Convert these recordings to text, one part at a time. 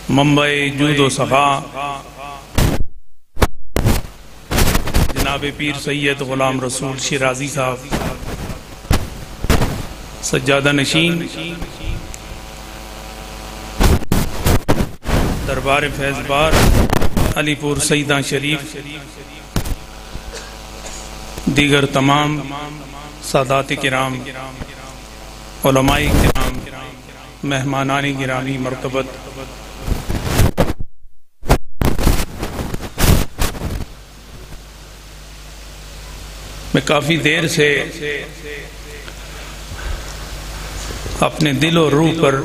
منبع جود و سخا جناب پیر سید غلام رسول شیرازی صاحب، سجادہ نشین دربار فیض بار علی پور سیدہ شریف، دیگر تمام سادات کرام، علماء کرام، مہمانان گرامی مرتبت، میں کافی دیر سے اپنے دل و روح پر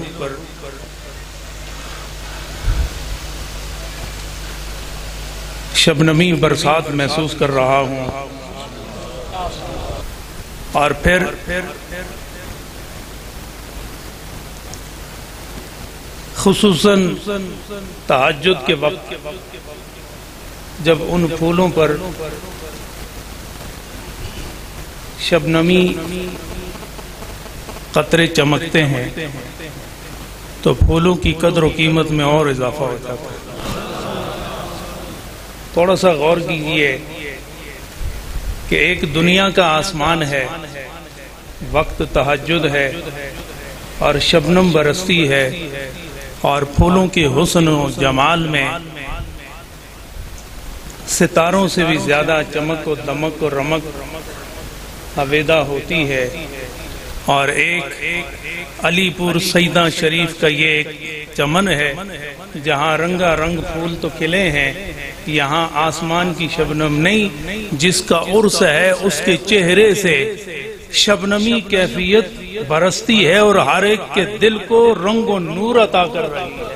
شبنمی برسات محسوس کر رہا ہوں، اور پھر خصوصاً تہجد کے وقت جب ان پھولوں پر شبنمی قطرے چمکتے ہیں تو پھولوں کی قدر و قیمت میں اور اضافہ ہو جاتا ہے۔ تھوڑا سا غور کیجئے کہ ایک دنیا کا آسمان ہے، وقت تہجد ہے اور شبنم برستی ہے، اور پھولوں کے حسن و جمال میں ستاروں سے بھی زیادہ چمک و دمک و رمک آویدہ ہوتی ہے، اور ایک علی پور سیدہ شریف کا یہ ایک چمن ہے جہاں رنگا رنگ پھول تو کھلے ہیں، یہاں آسمان کی شبنم نہیں، جس کا عرس ہے اس کے چہرے سے شبنمی کیفیت برستی ہے اور ہر ایک کے دل کو رنگ و نور عطا کر رہی ہے۔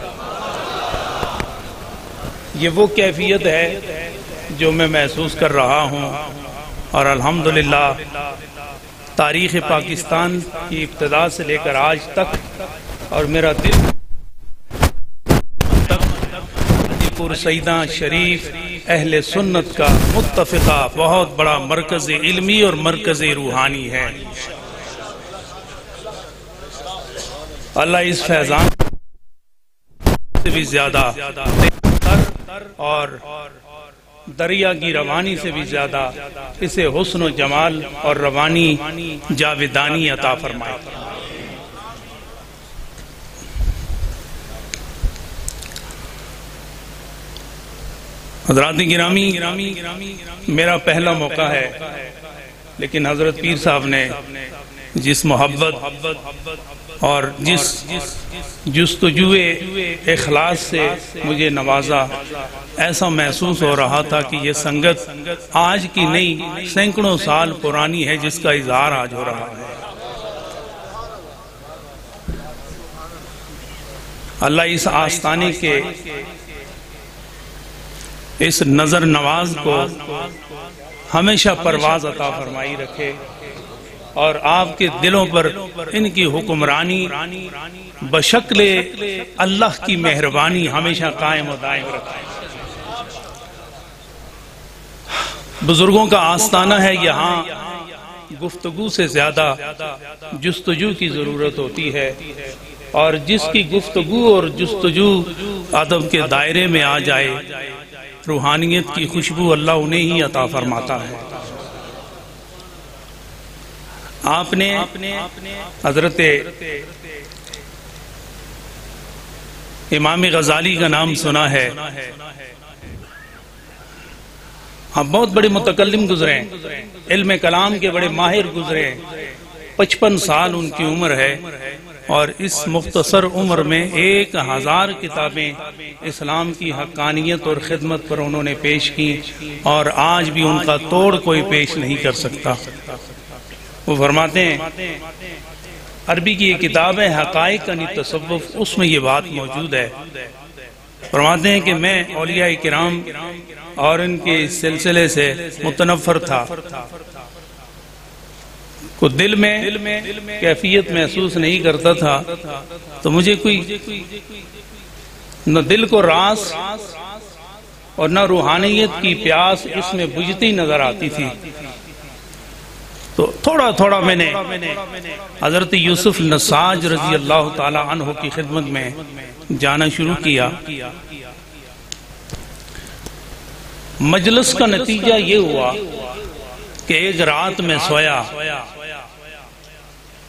یہ وہ کیفیت ہے جو میں محسوس کر رہا ہوں، اور الحمدللہ تاریخ پاکستان کی ابتدا سے لے کر آج تک، اور میرا دل علی پور سیدہ شریف اہل سنت کا متفقہ بہت بڑا مرکز علمی اور مرکز روحانی ہے۔ اللہ اس فیضان سے بھی زیادہ اور دریا کی روانی سے بھی زیادہ اسے حسن و جمال اور روانی جاویدانی عطا فرمائے۔ حضرات گرامی، میرا پہلا موقع ہے، لیکن حضرت پیر صاحب نے جس محبت اور جس جستجوئے اخلاص سے مجھے نوازا، ایسا محسوس ہو رہا تھا کہ یہ سنگت آج کی نہیں سینکڑوں سال پرانی ہے جس کا اظہار آج ہو رہا ہے۔ اللہ اس آستانے کے اس نظر نواز کو ہمیشہ پرواز عطا فرمائی رکھے، اور آپ کے دلوں پر ان کی حکمرانی بشکل اللہ کی مہربانی ہمیشہ قائم و دائم رکھے۔ بزرگوں کا آستانہ ہے، یہاں گفتگو سے زیادہ جستجو کی ضرورت ہوتی ہے، اور جس کی گفتگو اور جستجو ادب کے دائرے میں آ جائے، روحانیت کی خوشبو اللہ انہیں ہی عطا فرماتا ہے۔ آپ نے حضرت امام غزالی کا نام سنا ہے، ہم بہت بڑے متکلم گزرے ہیں، علم کلام کے بڑے ماہر گزرے ہیں، 55 سال ان کی عمر ہے، اور اس مختصر عمر میں 1000 کتابیں اسلام کی حقانیت اور خدمت پر انہوں نے پیش کی، اور آج بھی ان کا توڑ کوئی پیش نہیں کر سکتا۔ وہ فرماتے ہیں، عربی کی یہ کتاب ہے حقائق عنی تصوف، اس میں یہ بات موجود ہے۔ فرماتے ہیں کہ میں اولیاء کرام اور ان کے سلسلے سے متنفر تھا، کو دل میں کیفیت محسوس نہیں کرتا تھا، تو مجھے کوئی نہ دل کو راس اور نہ روحانیت کی پیاس اس میں بجھتی نظر آتی تھی۔ تو تھوڑا تھوڑا میں نے حضرت یوسف نساج رضی اللہ تعالی عنہ کی خدمت میں جانا شروع کیا۔ مجلس کا نتیجہ یہ ہوا کہ ایک رات میں سویا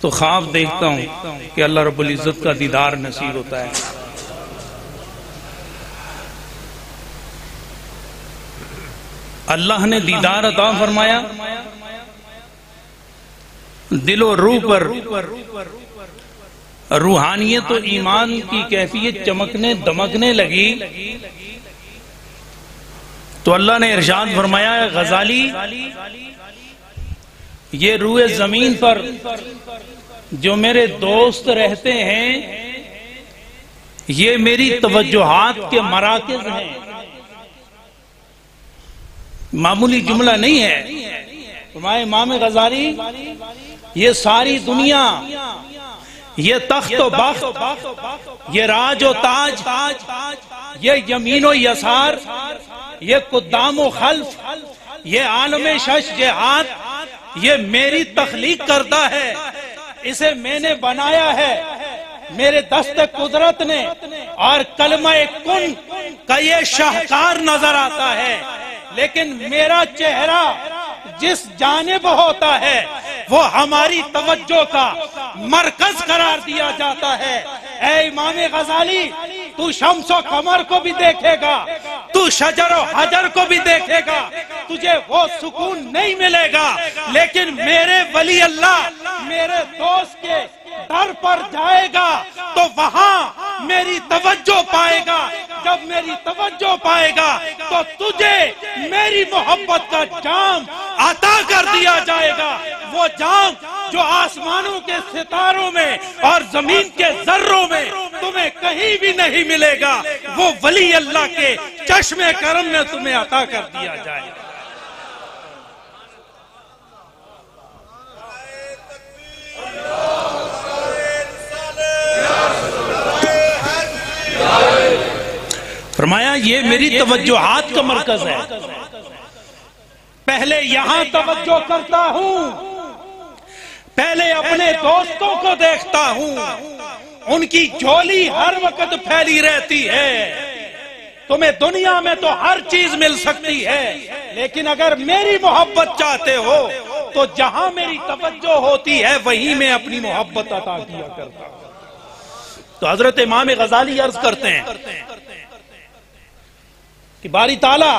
تو خواب دیکھتا ہوں کہ اللہ رب العزت کا دیدار نصیب ہوتا ہے۔ اللہ نے دیدار عطا فرمایا، دل و روح پر روحانیت و ایمان کی کیفیت چمکنے دمکنے لگی تو اللہ نے ارشاد فرمایا، غزالی یہ روئے زمین پر جو میرے دوست رہتے ہیں یہ میری توجہات کے مراکز ہیں۔ معمولی جملہ نہیں ہے، فرمایا امام غزالی یہ ساری دنیا، یہ تخت و بخت، یہ راج و تاج، یہ یمین و یسار، یہ قدام و خلف، یہ عالم شش جہات، یہ میری تخلیق کرتا ہے، اسے میں نے بنایا ہے میرے دست قدرت نے، اور کلمہ کن کا یہ شاہکار نظر آتا ہے، لیکن میرا چہرہ جس جانب ہوتا ہے وہ ہماری توجہ کا مرکز قرار دیا جاتا ہے۔ اے امام غزالی تو شمس و قمر کو بھی دیکھے گا، تو شجر و حجر کو بھی دیکھے گا، تجھے وہ سکون نہیں ملے گا، لیکن میرے ولی اللہ میرے دوست کے در پر جائے گا تو وہاں میری توجہ پائے گا۔ جب میری توجہ پائے گا تو تجھے میری محبت کا جام عطا کر دیا جائے گا، وہ جام جو آسمانوں کے ستاروں میں اور زمین کے ذروں میں تمہیں کہیں بھی نہیں ملے گا، وہ ولی اللہ کے چشم کرم میں تمہیں عطا کر دیا جائے گا۔ فرمایا یہ میری توجہات کا مرکز ہے، پہلے یہاں توجہ کرتا ہوں، پہلے اپنے دوستوں کو دیکھتا ہوں، ان کی جھولی ہر وقت پھیلی رہتی ہے۔ تمہیں دنیا میں تو ہر چیز مل سکتی ہے، لیکن اگر میری محبت چاہتے ہو تو جہاں میری توجہ ہوتی ہے وہیں میں اپنی محبت عطا کیا کرتا ہوں۔ تو حضرت امام غزالی عرض کرتے ہیں کہ باری تعالیٰ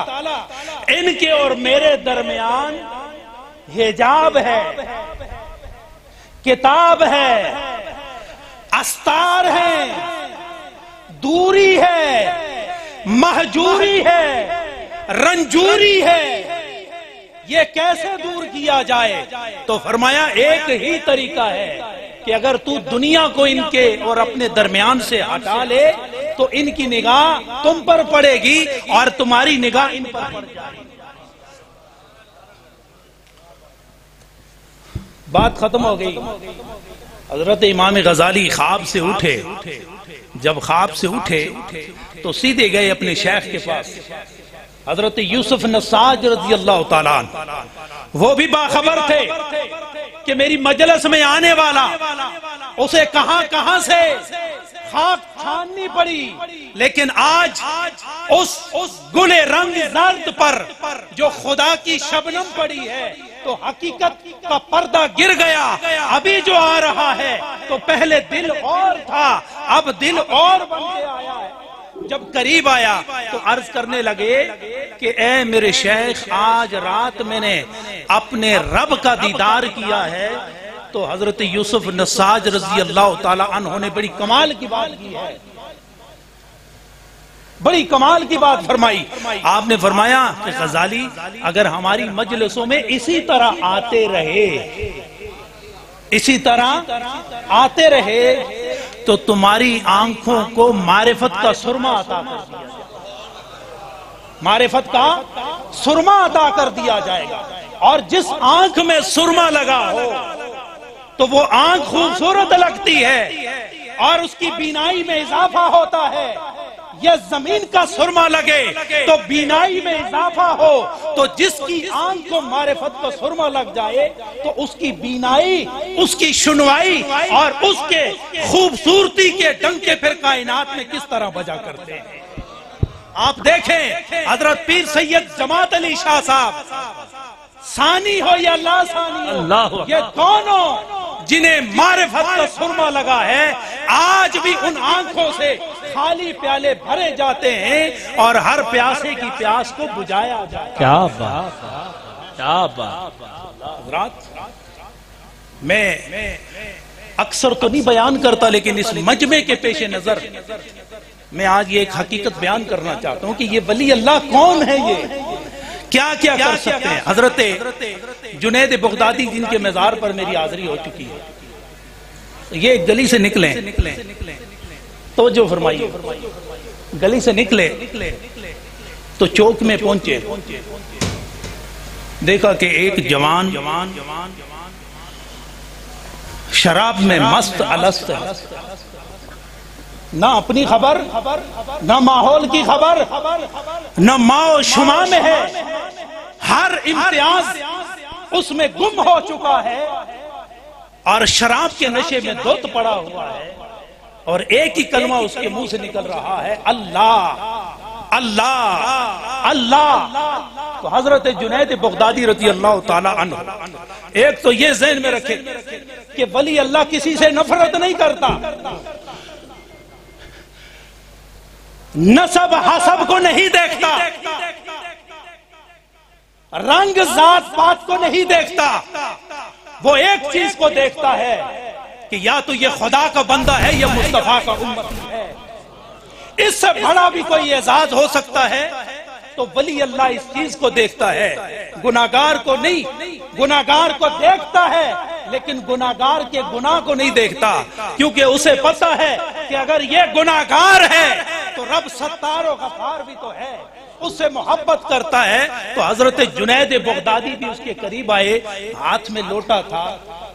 ان کے اور میرے درمیان حجاب ہے، کتاب ہے، استار ہے، دوری ہے، مہجوری ہے، رنجوری ہے۔ یہ کیسے دور کیا جائے؟ تو فرمایا ایک ہی طریقہ ہے کہ اگر تو دنیا کو ان کے اور اپنے درمیان سے ہٹا لے تو ان کی نگاہ تم پر پڑے گی اور تمہاری نگاہ ان پر پڑ جائے گی۔ بات ختم ہو گئی۔ حضرت امام غزالی خواب سے اٹھے، جب خواب سے اٹھے تو سیدھے گئے اپنے شیخ کے پاس، حضرت یوسف نساج رضی اللہ تعالیٰ عنہ۔ وہ بھی باخبر تھے کہ میری مجلس میں آنے والا، اسے کہاں کہاں سے خاک چھاننی پڑی، لیکن آج اس گل رنگ زرد پر جو خدا کی شبنم پڑی ہے تو حقیقت کا پردہ گر گیا۔ ابھی جو آ رہا ہے تو پہلے دل اور تھا، اب دل اور بن کے آیا ہے۔ جب قریب آیا تو عرض کرنے لگے کہ اے میرے شیخ، آج رات میں نے اپنے رب کا دیدار کیا ہے۔ تو حضرت یوسف نساج رضی اللہ تعالی عنہ نے بڑی کمال کی بات کی ہے، بڑی کمال کی بات فرمائی۔ آپ نے فرمایا کہ غزالی اگر ہماری مجلسوں میں اسی طرح آتے رہے، اسی طرح آتے رہے تو تمہاری آنکھوں کو معرفت کا سرما عطا کر دیا جائے گا، معرفت کا سرما عطا کر دیا جائے گا۔ اور جس آنکھ میں سرما لگا ہو تو وہ آنکھ خوبصورت لگتی ہے اور اس کی بینائی میں اضافہ ہوتا ہے، یہ زمین کا سرما لگے تو بینائی میں اضافہ ہو، تو جس کی آنکھ کو معرفت کا سرما لگ جائے تو اس کی بینائی، اس کی سنوائی اور اس کے خوبصورتی کے ڈنکے پھر کائنات میں کس طرح بجا کرتے ہیں۔ آپ دیکھیں حضرت پیر سید جماعت علی شاہ صاحب، ثانی ہو یا لا ثانی، یہ دونوں جنہیں معرفت کا سرما لگا ہے، آج بھی ان آنکھوں سے خالی پیالے بھرے جاتے ہیں اور ہر پیاسے کی پیاس کو بجھایا جاتا ہے۔ کیا بات، کیا بات۔ حضرات، میں اکثر تو نہیں بیان کرتا، لیکن اس مجمع کے پیش نظر میں آج یہ ایک حقیقت بیان کرنا چاہتا ہوں کہ یہ ولی اللہ کون ہے، یہ کیا کیا کر سکتے ہیں۔ حضرت جنید بغدادی جن کے مزار پر میری حاضری ہو چکی ہے، یہ ایک گلی سے نکلیں، توجہ فرمائیے، گلی سے نکلے تو چوک میں پہنچے، دیکھا کہ ایک جوان شراب میں مست الست ہے، نہ اپنی خبر، نہ ماحول کی خبر، نہ ماں و شما میں ہے، ہر امتیاز اس میں گم ہو چکا ہے اور شراب کے نشے میں دھت پڑا ہوا ہے، اور ایک ہی کلمہ اس کے منہ سے نکل رہا ہے، اللہ اللہ اللہ۔ تو حضرت جنید بغدادی رضی اللہ تعالی عنہ ایک تو یہ ذہن میں رکھے کہ ولی اللہ کسی سے نفرت نہیں کرتا، نسب حسب کو نہیں دیکھتا، رنگ ذات پات کو نہیں دیکھتا، وہ ایک چیز کو دیکھتا ہے کہ یا تو یہ خدا کا بندہ ہے یا مصطفیٰ کا امتی ہے۔ اس سے بڑا بھی کوئی اعزاز ہو سکتا ہے تو ولی اللہ اس چیز کو دیکھتا ہے، گناہگار کو نہیں، گناہگار کو دیکھتا ہے لیکن گناہگار کے گناہ کو نہیں دیکھتا، کیونکہ اسے پتہ ہے کہ اگر یہ گناہگار ہے تو رب ستار و غفار بھی تو ہے، اس سے محبت کرتا ہے۔ تو حضرت جنید بغدادی بھی اس کے قریب آئے، ہاتھ میں لوٹا تھا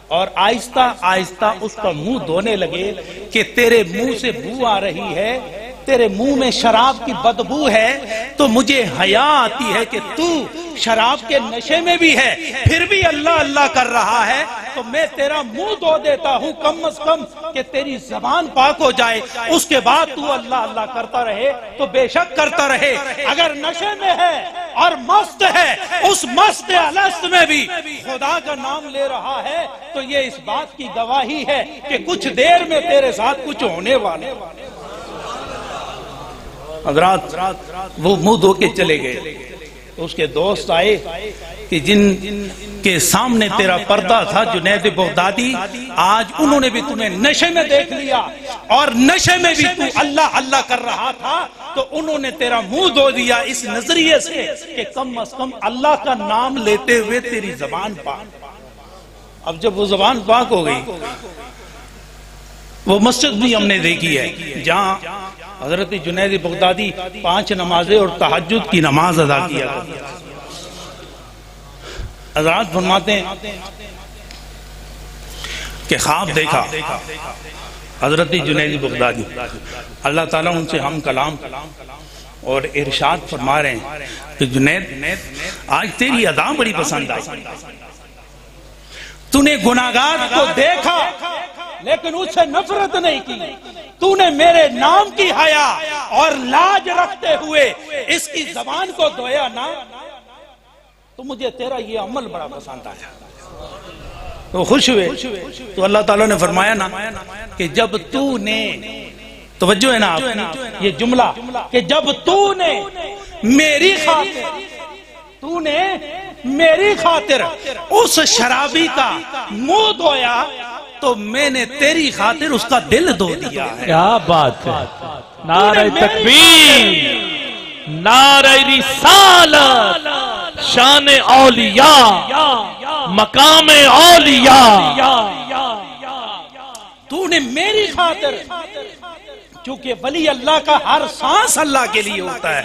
اور آہستہ آہستہ اس کا منہ دھونے لگے کہ تیرے منہ سے بو آ رہی ہے، تیرے منہ میں شراب کی بدبو ہے، تو مجھے حیا آتی ہے کہ تو شراب کے نشے میں بھی ہے پھر بھی اللہ اللہ کر رہا ہے، تو میں تیرا منہ دھو دیتا ہوں کم از کم کہ تیری زبان پاک ہو جائے، اس کے بعد تو اللہ اللہ کرتا رہے تو بے شک کرتا رہے۔ اگر نشے میں ہے اور مست ہے، اس مست الست میں بھی خدا کا نام لے رہا ہے، تو یہ اس بات کی گواہی ہے کہ کچھ دیر میں تیرے ساتھ کچھ ہونے والے۔ حضرات وہ منہ دھو کے چلے گئے، اس کے دوست آئے کہ جن کے سامنے تیرا پردہ تھا جنید بغدادی، آج انہوں نے بھی تمہیں نشے میں دیکھ لیا اور نشے میں بھی تو اللہ اللہ کر رہا تھا، تو انہوں نے تیرا منہ دھو دیا اس نظریے سے کہ کم از کم اللہ کا نام لیتے ہوئے تیری زبان پاک۔ اب جب وہ زبان پاک ہو گئی، وہ مسجد بھی ہم نے دیکھی ہے جہاں حضرت جنید بغدادی 5 نمازیں اور تہجد کی نماز ادا کیا کرتے ہیں۔ حضرات فرماتے ہیں کہ خواب دیکھا حضرت جنید بغدادی، اللہ تعالیٰ ان سے ہم کلام اور ارشاد فرما رہے ہیں کہ جنید آج تیری ادا بڑی پسند آئی، تو نے گناہگار کو دیکھا لیکن اس سے نفرت نہیں کی، تو نے میرے نام کی حیا اور لاج رکھتے ہوئے اس کی زبان کو دھویا نا، تو مجھے تیرا یہ عمل بڑا پسند آیا۔ تو خوش ہوئے، تو اللہ تعالیٰ نے فرمایا نا کہ جب تو نے، توجہ ہے نا آپ یہ جملہ، کہ جب تو نے میری خاطر، تو نے میری خاطر اس شرابی کا منہ دھویا تو میں نے تیری خاطر اس کا دل دھو دیا ہے۔ کیا بات ہے، نعرہ تکبیر، نعرہ رسالت، شان اولیاء، مقام اولیاء۔ تو نے میری خاطر چونکہ ولی اللہ کا ہر سانس اللہ کے لیے ہوتا ہے،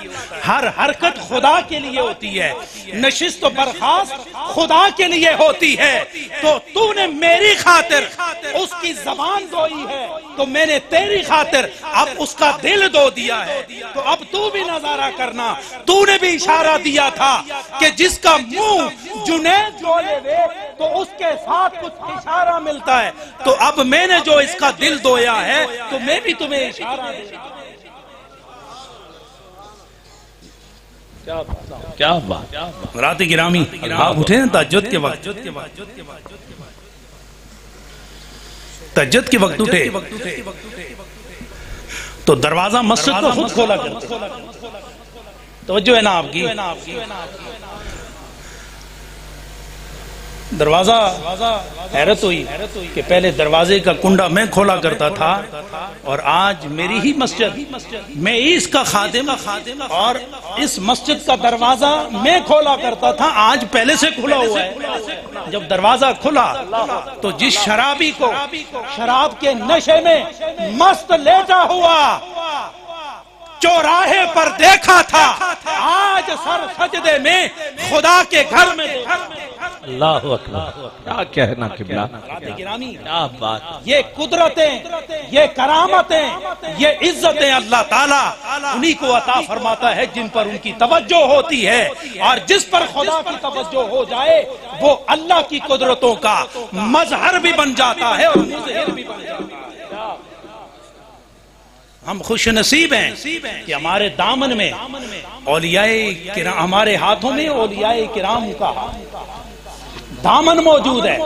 ہر حرکت خدا کے لیے ہوتی ہے، نشست و برخاست خدا کے لیے ہوتی ہے۔ تو تو نے میری خاطر اس کی زبان دوئی ہے تو میں نے تیری خاطر اب اس کا دل دو دیا ہے۔ تو اب تو بھی نظارہ کرنا، تو نے بھی اشارہ دیا تھا کہ جس کا منہ جنید بولے وے تو اس کے ساتھ کچھ اشارہ ملتا ہے، تو اب میں نے جو اس کا دل دویا ہے تو میں بھی تمہیں اشارہ دے۔ کیا بات، رات گرامی آپ اٹھے نا تہجد کے وقت، تہجد کے وقت اٹھے تو دروازہ مسجد کو خود کھولا کرتے، توجہ ہے نا آپ کی، دروازہ حیرت ہوئی کہ پہلے دروازے کا کنڈا میں کھولا کرتا تھا اور آج میری ہی مسجد، میں اس کا خادم اور اس مسجد کا دروازہ میں کھولا کرتا تھا، آج پہلے سے کھلا ہوا ہے۔ جب دروازہ کھلا تو جس شرابی کو شراب کے نشے میں مست لیٹا ہوا چوراہے پر دیکھا تھا، آج سر سجدے میں خدا کے گھر میں اللہ اکبر، کیا کہنا قبلہ، کیا بات، یہ قدرتیں، یہ کرامتیں، یہ عزتیں اللہ تعالیٰ انہی کو عطا فرماتا ہے جن پر ان کی توجہ ہوتی ہے، اور جس پر خدا کی توجہ ہو جائے وہ اللہ کی قدرتوں کا مظہر بھی بن جاتا ہے اور مظہر بھی بن جاتا ہے۔ ہم خوش نصیب ہیں کہ ہمارے دامن میں اولیاء کرام، ہمارے ہاتھوں میں اولیاء کرام کا دامن موجود ہے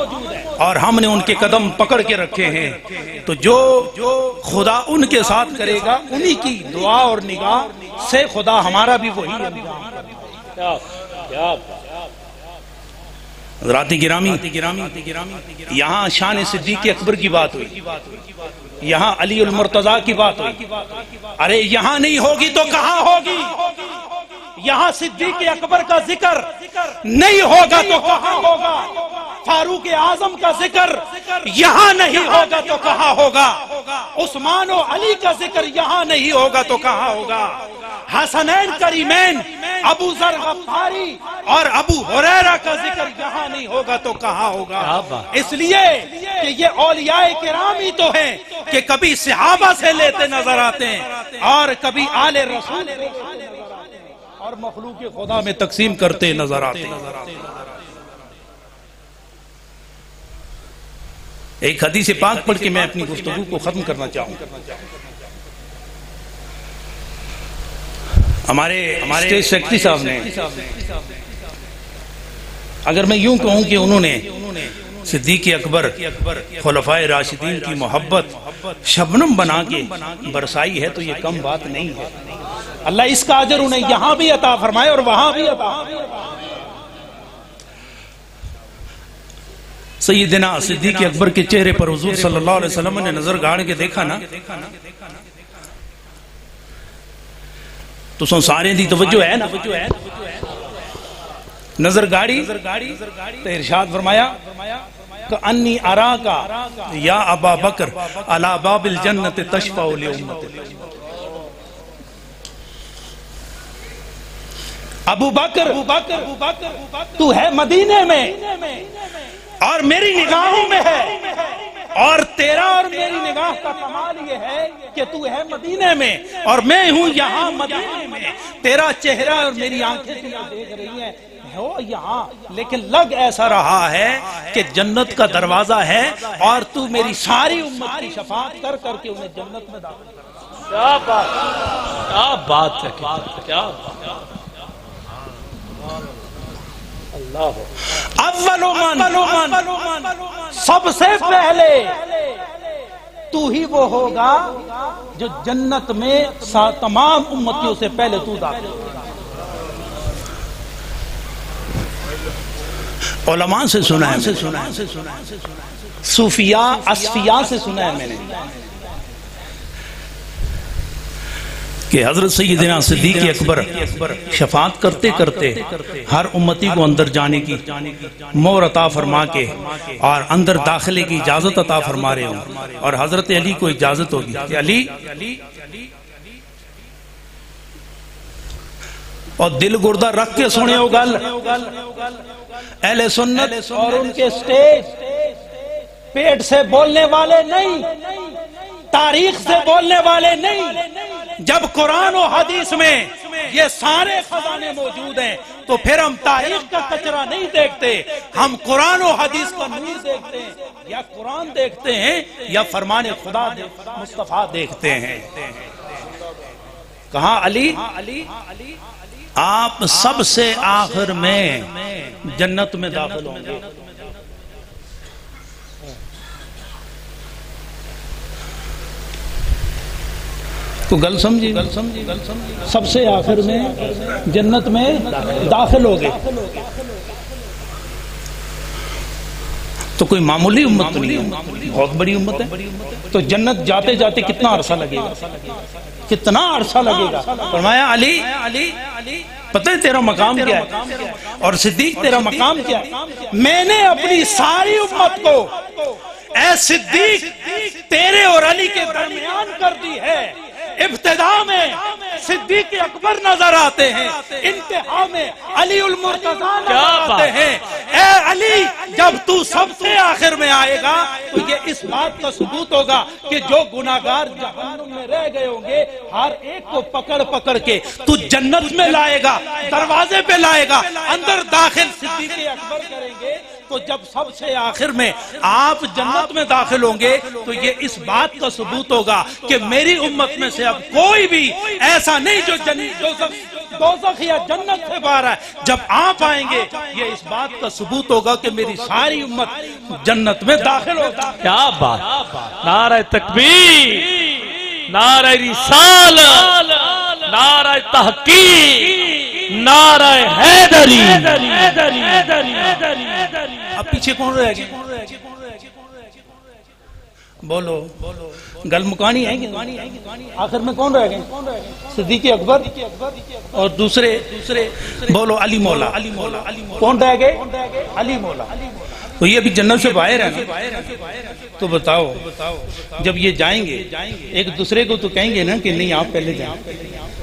اور ہم نے ان کے قدم پکڑ کے رکھے ہیں، تو جو خدا ان کے ساتھ کرے گا انہی کی دعا اور نگاہ سے خدا ہمارا بھی وہی انجام کرے گا۔ حضرات گرامی، یہاں شان صدیق اکبر کی بات ہوئی، یہاں علی المرتضیٰ کی بات ہوئی، ارے یہاں نہیں ہوگی تو کہاں ہوگی؟ یہاں صدیق اکبر کا ذکر نہیں ہوگا تو کہاں ہوگا؟ فاروق اعظم کا ذکر یہاں نہیں ہوگا تو کہاں ہوگا؟ عثمان و علی کا ذکر یہاں نہیں ہوگا تو کہاں ہوگا؟ حسنین کریمین، ابو ذر غفاری اور ابو ہریرہ کا ذکر یہاں نہیں ہوگا تو کہاں ہوگا؟ اس لیے کہ یہ اولیاء کرام ہی تو ہیں کہ کبھی صحابہ سے لیتے نظر آتے ہیں اور کبھی آل رسول اور مخلوق خدا میں تقسیم کرتے نظر آتے ہیں۔ ایک حدیث پاک پڑھ کے میں اپنی گفتگو کو ختم کرنا چاہوں۔ ہمارے اسٹیٹ سیکرٹری صاحب نے، اگر میں یوں کہوں کہ انہوں نے صدیق اکبر خلفائے راشدین کی محبت شبنم بنا کے برسائی ہے تو یہ کم بات نہیں ہے۔ اللہ اس کا اجر انہیں یہاں بھی عطا فرمائے اور وہاں بھی عطا فرمائے۔ سیدنا صدیق اکبر کے چہرے پر حضور صلی اللہ علیہ وسلم نے نظر گاڑ کے دیکھا نا تو سارے دی توجہ ہے نا، نظر گاڑی تو ارشاد فرمایا کہ انی اراکا یا ابا بکر علی باب الجنت تشفع لامتی، ابو بکر تو ہے مدینے میں اور میری نگاہوں میں ہے، اور تیرا اور میری نگاہ کا کمال یہ ہے کہ تو ہے مدینے میں اور میں ہوں یہاں مدینے میں، تیرا چہرہ اور میری آنکھیں تجھے دیکھ رہی ہیں ہو یہاں، لیکن لگ ایسا رہا ہے کہ جنت کا دروازہ ہے اور تو میری ساری امت کی شفاعت کر کر کے انہیں جنت میں داخل کر۔ کیا بات ہے، کیا بات، اول من، سب سے پہلے تو ہی وہ ہوگا جو جنت میں تمام امتیوں سے پہلے تو داخل ہوگا۔ علماء سے سنا ہے، صوفیاء اصفیاء سے سنا ہے میں نے کہ حضرت سیدنا صدیق اکبر شفاعت کرتے کرتے ہر امتی کو اندر جانے کی مہر عطا فرما کے اور اندر داخلے کی اجازت عطا فرما رہے ہوں، اور حضرت علی کو اجازت ہوگی کہ علی اور دل گردہ رکھ کے سنے ہو گل اہل سنت اور ان کے سٹیج پیٹ سے بولنے والے نہیں، تاریخ سے بولنے والے نہیں۔ جب قرآن و حدیث میں یہ سارے خزانے موجود ہیں تو پھر ہم تاریخ کا کچرا نہیں دیکھتے، ہم قرآن و حدیث کا نور دیکھتے ہیں، یا قرآن دیکھتے ہیں یا فرمان خدا مصطفیٰ دیکھتے ہیں۔ کہاں علی آپ سب سے آخر میں جنت میں داخل ہوں گے۔ تو گل سمجھی، سب سے آخر میں جنت میں داخل ہو گئے تو کوئی معمولی امت نہیں ہے، بہت بڑی امت ہے۔ تو جنت جاتے جاتے کتنا عرصہ لگے گا، کتنا عرصہ لگے گا؟ فرمایا علی پتہ ہے تیرا مقام کیا ہے، اور صدیق تیرا مقام کیا ہے؟ میں نے اپنی ساری امت کو اے صدیق تیرے اور علی کے درمیان کر دی ہے۔ ابتدا میں صدیق اکبر نظر آتے ہیں، انتہا میں علی المرتضیٰ نظر آتے ہیں۔ اے علی جب تو سب سے آخر میں آئے گا تو یہ اس بات کا ثبوت ہوگا کہ جو گناہگار جہنم میں رہ گئے ہوں گے ہر ایک کو پکڑ کے تو جنت میں لائے گا، دروازے پہ لائے گا، اندر داخل صدیق اکبر کریں گے۔ تو جب سب سے آخر میں آپ جنت میں داخل ہوں گے تو یہ اس بات کا ثبوت ہوگا کہ میری امت میں سے اب کوئی بھی ایسا نہیں جو دوزخ یا جنت سے باہر ہے۔ جب آپ آئیں گے یہ اس بات کا ثبوت ہوگا کہ میری ساری امت جنت میں داخل ہوگا۔ کیا بات، نعرہ تکبیر، نعرہ رسالت، نعرہ تحقیق، نعرہ حیدری۔ اب پیچھے کون رہ گئے؟ بولو گل مکانی ہے کہ آخر میں کون رہ گئے؟ صدیق اکبر اور دوسرے بولو علی مولا۔ کون رہ گئے؟ علی مولا۔ تو یہ ابھی جنت سے باہر ہے نا، تو بتاؤ جب یہ جائیں گے ایک دوسرے کو تو کہیں گے نا کہ نہیں آپ پہلے جائیں،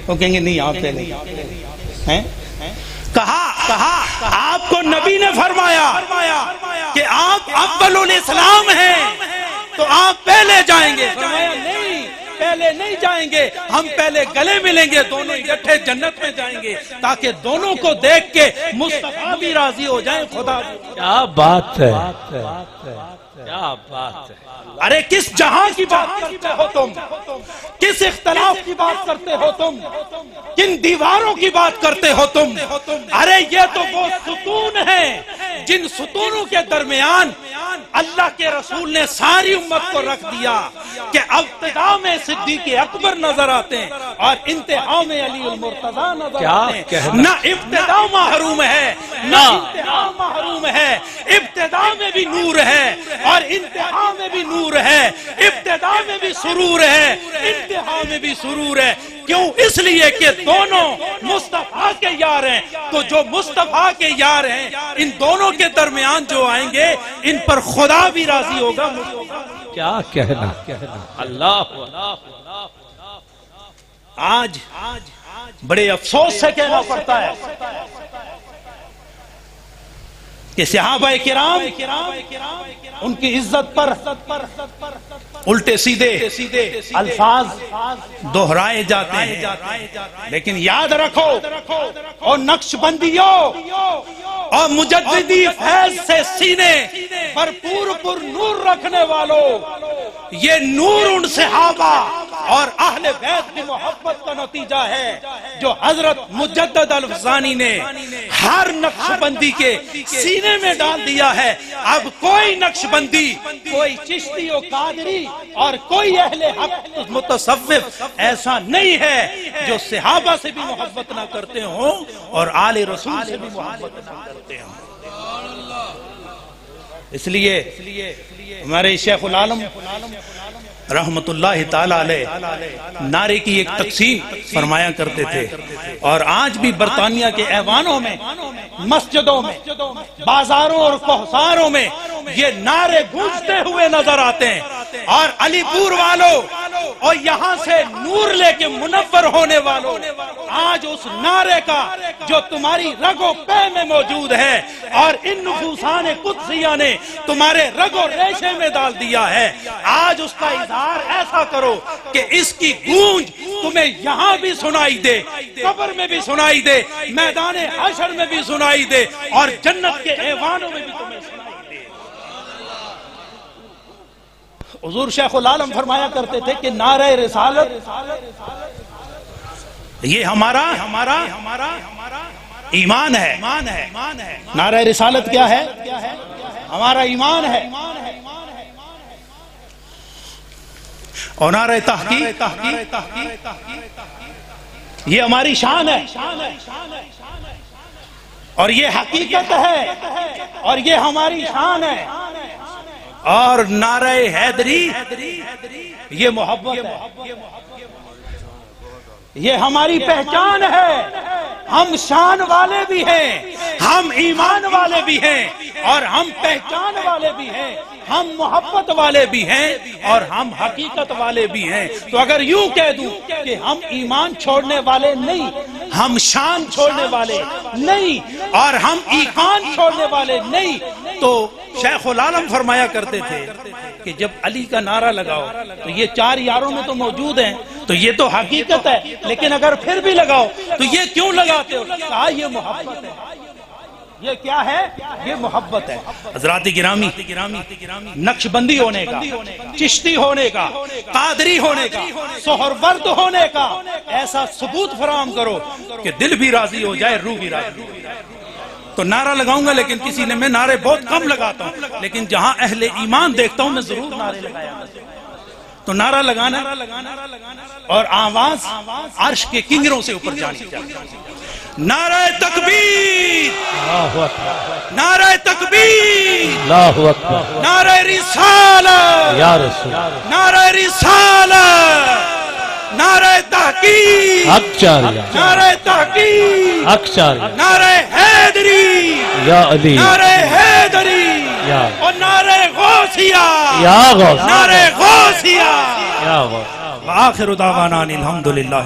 وہ کہیں گے نہیں آپ پہلے ہیں۔ کہا آپ کو نبی نے فرمایا کہ آپ اول الاسلام ہیں تو آپ پہلے جائیں گے۔ فرمایا نہیں پہلے نہیں جائیں گے، ہم پہلے گلے ملیں گے، دونوں اکٹھے جنت میں جائیں گے تاکہ دونوں کو دیکھ کے مصطفیٰ بھی راضی ہو جائیں، خدا بھی۔ کیا بات ہے، کیا بات ہے۔ ارے کس جہاں کی بات کرتے ہو تم، کس اختلاف کی بات کرتے ہو تم، کن دیواروں کی بات کرتے ہو تم؟ ارے یہ تو وہ ستون ہیں جن ستونوں کے درمیان اللہ کے رسول نے ساری امت کو رکھ دیا کہ ابتدا میں صدیق اکبر نظر آتے ہیں اور انتہا میں علی المرتضیٰ نظر آتے ہیں۔ نہ ابتدا محروم ہے نہ انتہا محروم ہے، ابتدا میں بھی نور ہے اور انتہا میں بھی نور ہے، ابتدا میں بھی سرور ہے، انتہا میں بھی سرور ہے۔ کیوں؟ اس لیے کہ دونوں مصطفیٰ کے یار ہیں، تو جو مصطفیٰ کے یار ہیں ان دونوں کے درمیان جو آئیں گے ان پر خدا بھی راضی ہوگا۔ کیا کہنا، اللہ۔ آج بڑے افسوس سے کہنا پڑتا ہے کہ صحابہ کرام ان کی عزت پر الٹے سیدھے الفاظ دہرائے جاتے ہیں، لیکن یاد رکھو اور نقش بندیوں اور مجددی فیض سے سینے بھرپور پر نور رکھنے والوں، یہ نور ان صحابہ اور اہل بیت کی محبت کا نتیجہ ہے جو حضرت مجدد الفزانی نے ہر نقش بندی کے سینے میں ڈال دیا ہے۔ اب کوئی نقش بندی، کوئی چشتی و قادری اور کوئی اہل حق متصوف ایسا نہیں ہے جو صحابہ سے بھی محبت نہ کرتے ہوں اور آل رسول سے بھی محبت نہ کرتے ہوں۔ اس لیے ہمارے شیخ العالم رحمت اللہ تعالی علیہ نعرے کی ایک تقسیم فرمایا کرتے تھے، اور آج بھی برطانیہ کے ایوانوں میں، مسجدوں میں، بازاروں اور کوہساروں میں یہ نعرے گونجتے ہوئے نظر آتے ہیں۔ اور علی پور والوں اور یہاں سے نور لے کے منور ہونے والوں، آج اس نعرے کا جو تمہاری رگ و پے میں موجود ہے اور ان نفوسان قدسیہ نے تمہارے رگ و ریشے میں ڈال دیا ہے، آج اس کا اظہار ایسا کرو کہ اس کی گونج تمہیں یہاں بھی سنائی دے، قبر میں بھی سنائی دے، میدان حشر میں بھی سنائی دے، اور جنت کے ایوانوں میں بھی تمہیں سنائی دے۔ حضور شیخ العالم فرمایا کرتے تھے کہ نعرہ رسالت یہ ہمارا ایمان ہے۔ نعرہ رسالت کیا ہے؟ ہمارا ایمان ہے۔ اور نعرہ تحقیق یہ ہماری شان ہے، اور یہ حقیقت ہے، اور یہ ہماری شان ہے۔ اور نعرہ حیدری یہ محبت ہے، یہ ہماری پہچان ہے۔ ہم شان والے بھی ہیں، ہم ایمان والے بھی ہیں، اور ہم پہچان والے بھی ہیں، ہم محبت والے بھی ہیں، اور ہم حقیقت والے بھی ہیں۔ تو اگر یوں کہہ دوں کہ ہم ایمان چھوڑنے والے نہیں، ہم شان چھوڑنے والے نہیں، اور ہم ایمان چھوڑنے والے نہیں، تو شیخ العالم فرمایا کرتے تھے کہ جب علی کا نعرہ لگاؤ تو یہ چار یاروں میں تو موجود ہیں، تو یہ تو حقیقت ہے، لیکن اگر پھر بھی لگاؤ تو یہ کیوں لگاتے ہو؟ کہا یہ محبت ہے۔ یہ کیا ہے؟ یہ محبت ہے۔ حضرات گرامی، نقش بندی ہونے کا، چشتی ہونے کا، قادری ہونے کا، سہرورد ہونے کا ایسا ثبوت فراہم کرو کہ دل بھی راضی ہو جائے، روح بھی راضی ہو جائے۔ تو نعرہ لگاؤں گا، لیکن کسی نے، میں نعرے بہت کم لگاتا ہوں، لیکن جہاں اہل ایمان دیکھتا ہوں میں ضرور نعرے لگایا۔ تو نعرہ لگانا اور آواز عرش کے کنگروں سے اوپر جانی چاہیے۔ نعرہ تکبیر، نعرہ تکبیر، نعرہ رسالت، یا رسول، نعرہ رسالت، نعرہ تحقیق، نعرہ تحقیق، نعرہ حیدری، یا علی، نعرہ حیدری، اور نعرہ غوثیہ، نعرہ غوثیہ۔ وآخر دعوانا الحمدللہ۔